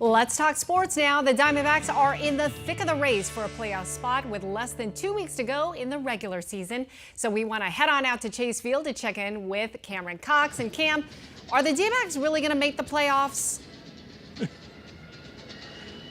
Let's talk sports now. The Diamondbacks are in the thick of the race for a playoff spot with less than 2 weeks to go in the regular season. So we want to head on out to Chase Field to check in with Cameron Cox. And Cam, are the D-backs really going to make the playoffs?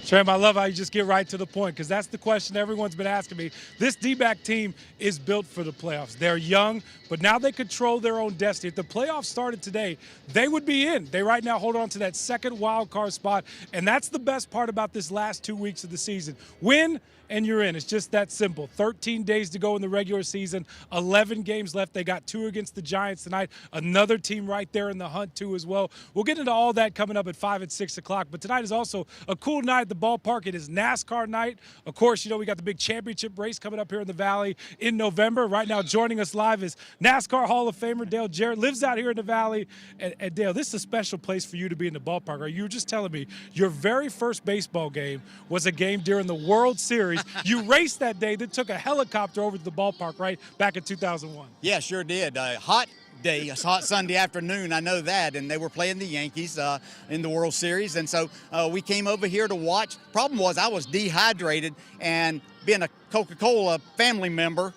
Tram, I love how you just get right to the point, because that's the question everyone's been asking me. This D-back team is built for the playoffs. They're young, but now they control their own destiny. If the playoffs started today, they would be in. They right now hold on to that second wild card spot, and that's the best part about this last 2 weeks of the season. Win, and you're in. It's just that simple. 13 days to go in the regular season, 11 games left. They got 2 against the Giants tonight. Another team right there in the hunt, too, as well. We'll get into all that coming up at 5 and 6 o'clock, but tonight is also a cool night at the ballpark. It is NASCAR night. Of course, you know, we got the big championship race coming up here in the Valley in November. Right now, joining us live is NASCAR Hall of Famer Dale Jarrett. Lives out here in the Valley. And Dale, this is a special place for you to be in the ballpark. Or you were just telling me your very first baseball game was a game during the World Series. You raced that day, then took a helicopter over to the ballpark, right, back in 2001. Yeah, sure did. Hot day, a hot Sunday afternoon, I know that, and they were playing the Yankees in the World Series, and so we came over here to watch. Problem was I was dehydrated, and being a Coca-Cola family member,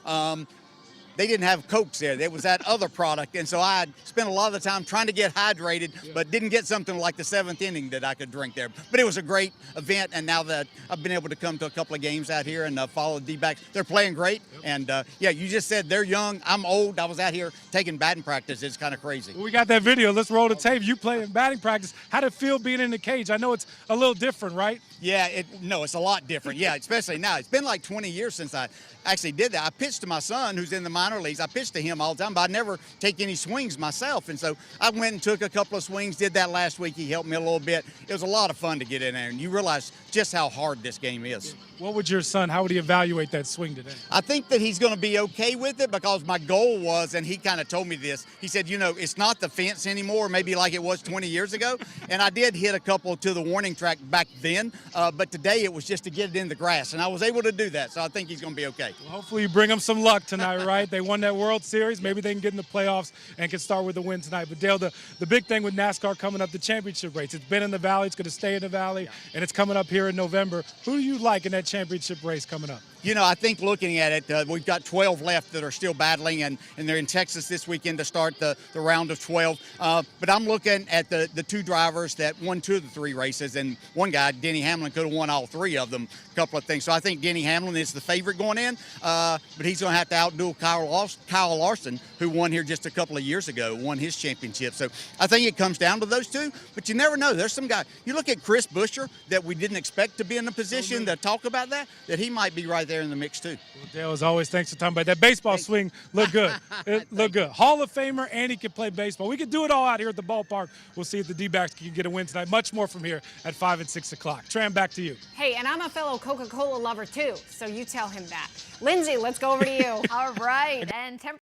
they didn't have Cokes there. There was that other product, and so I had spent a lot of the time trying to get hydrated, but didn't get something like the 7th inning that I could drink there. But it was a great event, and now that I've been able to come to a couple of games out here and follow the D-backs, they're playing great. And yeah, you just said they're young. I'm old. I was out here taking batting practice. It's kind of crazy. Well, we got that video. Let's roll the tape. You playing batting practice. How'd it feel being in the cage? I know it's a little different, right? Yeah, it's a lot different. Yeah, especially now. It's been like 20 years since I actually did that. I pitched to my son, who's in the minor leagues. I pitched to him all the time, but I never take any swings myself. And so I went and took a couple of swings, did that last week. He helped me a little bit. It was a lot of fun to get in there, and you realize just how hard this game is. What would your son, how would he evaluate that swing today? I think that he's going to be okay with it, because my goal was, and he kind of told me this, he said, you know, it's not the fence anymore, maybe like it was 20 years ago. And I did hit a couple to the warning track back then, but today it was just to get it in the grass, and I was able to do that, so I think he's going to be okay. Well, hopefully you bring him some luck tonight, right? They won that World Series. Maybe they can get in the playoffs and can start with a win tonight. But Dale, the big thing with NASCAR coming up, the championship race. It's been in the Valley, it's going to stay in the Valley, and it's coming up here in November. Who do you like in that championship race coming up? You know, I think looking at it, we've got 12 left that are still battling, and they're in Texas this weekend to start the round of 12. But I'm looking at the 2 drivers that won 2 of the 3 races, and one guy, Denny Hamlin, could have won all 3 of them, a couple of things. So I think Denny Hamlin is the favorite going in, but he's going to have to outdo Kyle Larson, who won here just a couple of years ago, won his championship. So I think it comes down to those 2, but you never know. There's some guy. You look at Chris Buescher that we didn't expect to be in a position to talk about that he might be right there in the mix too. Well, Dale, as always, thanks for talking about that baseball swing. Look good. It looked good. Hall of Famer, and he can play baseball. We can do it all out here at the ballpark. We'll see if the D-backs can get a win tonight. Much more from here at 5 and 6 o'clock. Tram, back to you. Hey, and I'm a fellow Coca-Cola lover too, so you tell him that. Lindsay, let's go over to you. All right, and